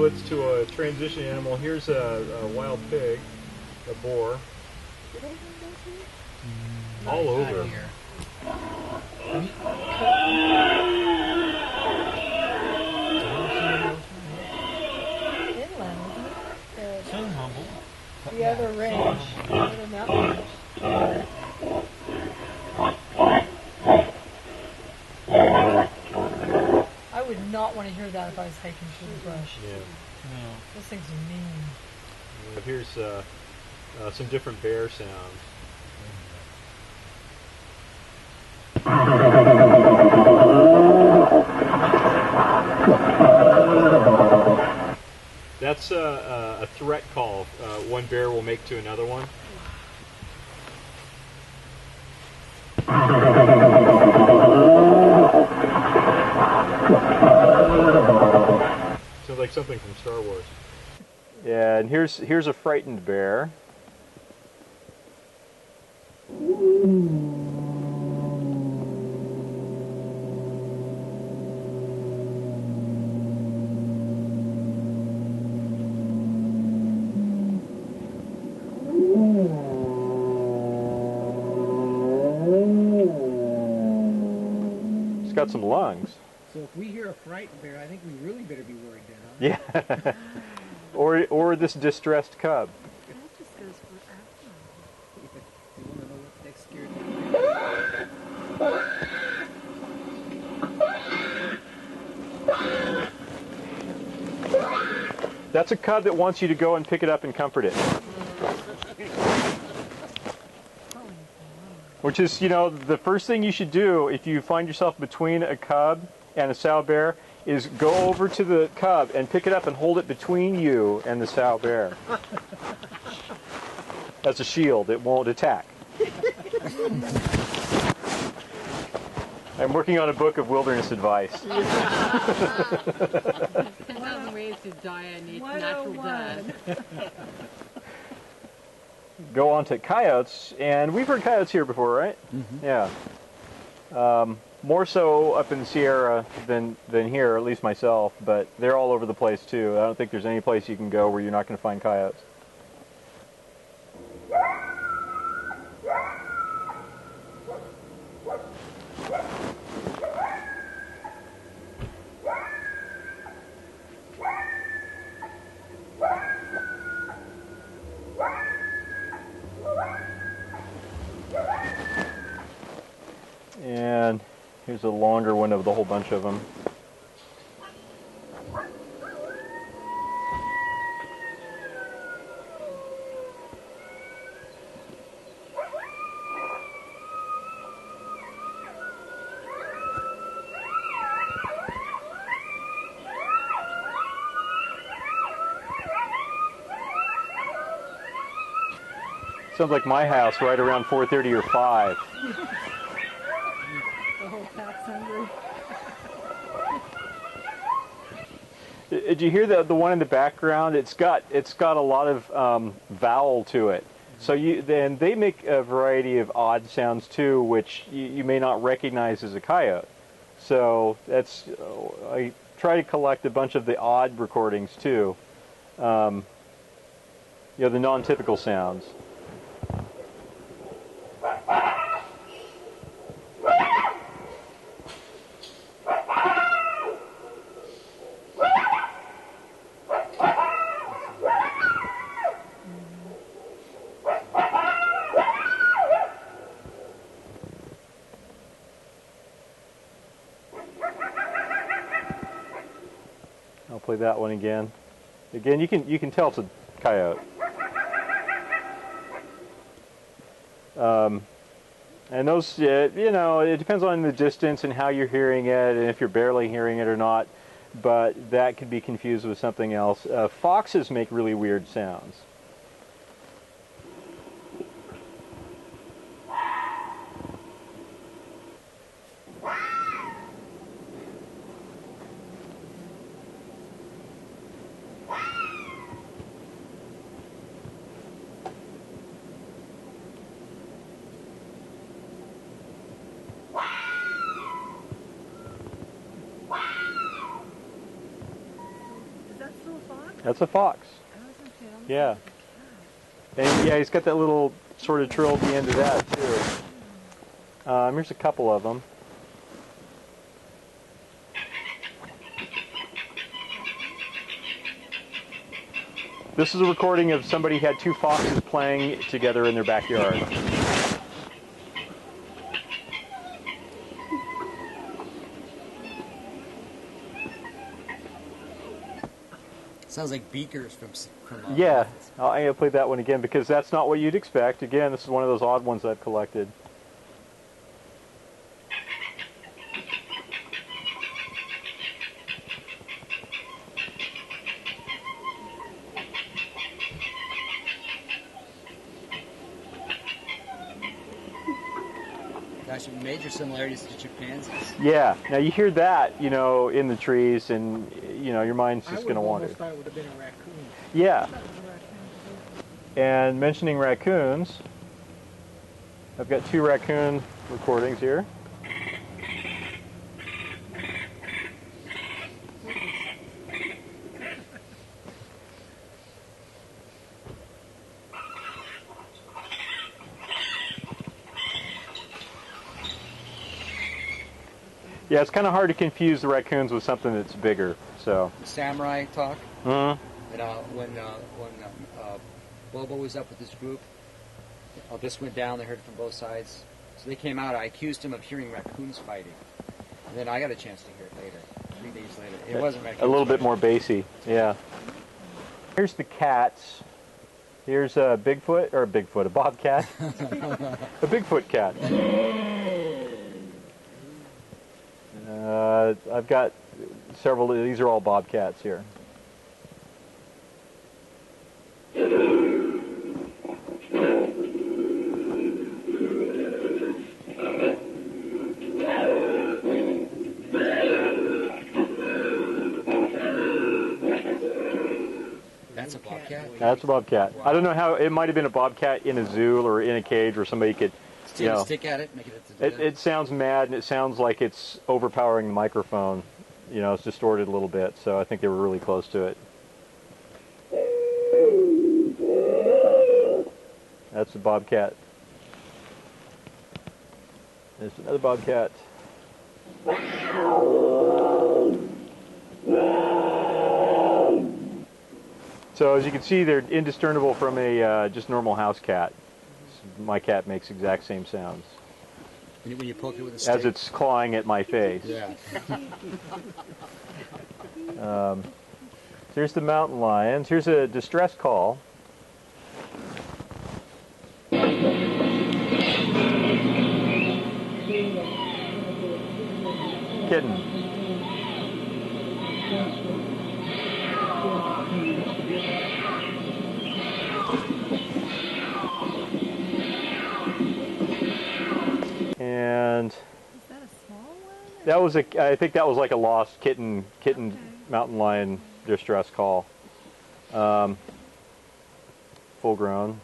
Redwoods to a transition animal. Here's a wild pig, a boar. All over. Soon humble. The other range, the other mountain range. I would not want to hear that if I was hiking through the brush. Yeah. No. Those things are mean. But here's some different bear sounds. That's a threat call one bear will make to another one. Sounds like something from Star Wars. Yeah, and here's a frightened bear. It's got some lungs. So if we hear a frightened bear, I think we really better be worried then, huh? Yeah. or this distressed cub. That just goes for You want to know what next scared That's a cub that wants you to go and pick it up and comfort it. Which is, you know, the first thing you should do if you find yourself between a cub and a sow bear is go over to the cub and pick it up and hold it between you and the sow bear. As a shield, it won't attack. I'm working on a book of wilderness advice. 10,000 ways to die a natural death. Go on to coyotes, and we've heard coyotes here before, right? Mm-hmm. Yeah. More so up in the Sierra than here, at least myself, but they're all over the place too. I don't think there's any place you can go where you're not going to find coyotes. And here's a longer one of the whole bunch of them. Sounds like my house right around 4:30 or 5. The whole pack's hungry. Did you hear the one in the background? It's got a lot of vowel to it. So they make a variety of odd sounds too, which you may not recognize as a coyote. So I try to collect a bunch of the odd recordings too. The non-typical sounds. I'll play that one again. Again, you can tell it's a coyote. And those, it depends on the distance and how you're hearing it, and if you're barely hearing it or not. But that could be confused with something else. Foxes make really weird sounds. Is that still a fox? That's a fox. Yeah. And yeah, he's got that little sort of trill at the end of that too. Here's a couple of them. This is a recording of somebody had two foxes playing together in their backyard. Sounds like beakers from Yeah, I'm going to play that one again because that's not what you'd expect. Again, this is one of those odd ones I've collected. Gosh, major similarities to chimpanzees. Yeah, now you hear that, you know, in the trees, and you know your mind's just going to wander. I thought it would have been a raccoon. Yeah. And mentioning raccoons, I've got two raccoon recordings here. Yeah, it's kind of hard to confuse the raccoons with something that's bigger. So. Samurai talk. Mm-hmm. And when Bobo was up with his group, this went down. They heard it from both sides. So they came out. I accused him of hearing raccoons fighting. And then I got a chance to hear it later, 3 days later. It wasn't raccoons. A little bit fighting. more bassy. Yeah. Here's the cats. Here's a Bigfoot, or a Bigfoot, a Bobcat. A Bigfoot cat. I've got several. These are all Bobcats here. That's a bobcat? That's a Bobcat. I don't know how, it might have been a Bobcat in a zoo or in a cage where somebody could, you know. Stick at it, make it. It sounds mad, and it sounds like it's overpowering the microphone. You know, it's distorted a little bit, so I think they were really close to it. That's a Bobcat. There's another Bobcat. So as you can see, they're indiscernible from a just normal house cat. My cat makes exact same sounds. When you poke it with a stick. As it's clawing at my face. Yeah. Here's the mountain lions. Here's a distress call. Kitten. And Is that a small one? that was I think that was like a lost kitten mountain lion distress call. Full grown.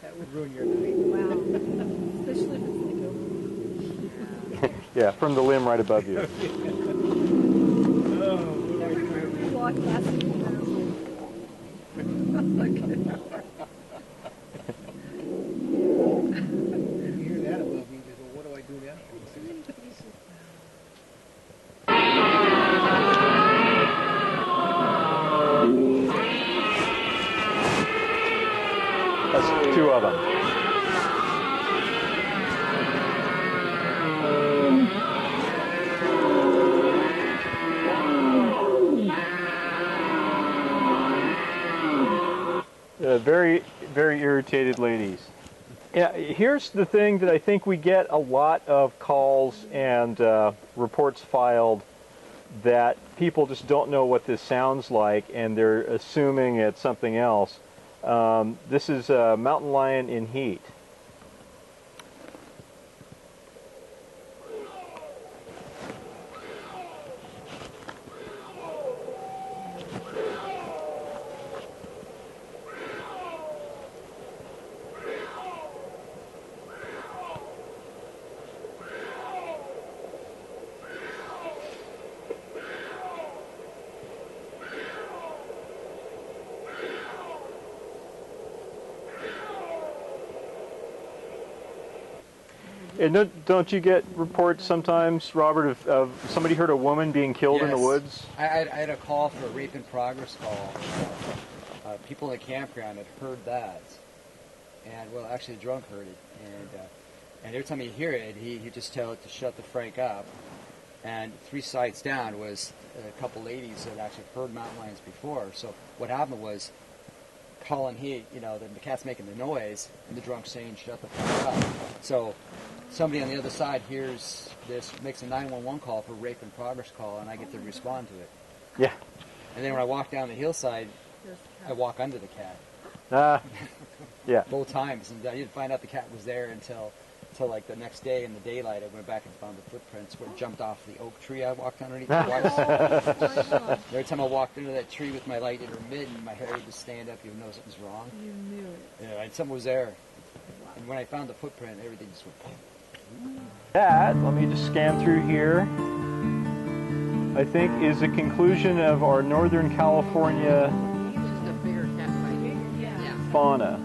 That would ruin your night. Wow. Especially if it's like Yeah, from the limb right above you. we walked last week and I was like, If you hear that above me, you go, what do I do now? That's two of them. Very, very irritated ladies. Yeah, here's the thing that I think we get a lot of calls and reports filed that people just don't know what this sounds like and they're assuming it's something else. This is a mountain lion in heat. And don't you get reports sometimes, Robert, of somebody heard a woman being killed in the Yes. woods? I had a call for a rape in progress call. People in the campground had heard that, and well, actually, the drunk heard it, and every time you hear it, he just tell it to shut the Frank up. And 3 sites down was a couple ladies that actually heard mountain lions before. So what happened was, Colin, the cat's making the noise, and the drunk saying, shut the fuck up. So somebody on the other side hears this, makes a 911 call for rape in progress call, and I get to respond to it. Yeah. And then when I walk down the hillside, There's the cat. I walk under the cat. Yeah. Both times. And I didn't find out the cat was there until like the next day in the daylight. I went back and found the footprints where it jumped off the oak tree I walked underneath twice. Oh, Every time I walked into that tree with my light intermittent, my hair would just stand up. You would know something's wrong. you knew it. Yeah, and something was there. And when I found the footprint, everything just went. That, let me just scan through here, I think is the conclusion of our Northern California It's just a bigger cat fight. Yeah. fauna.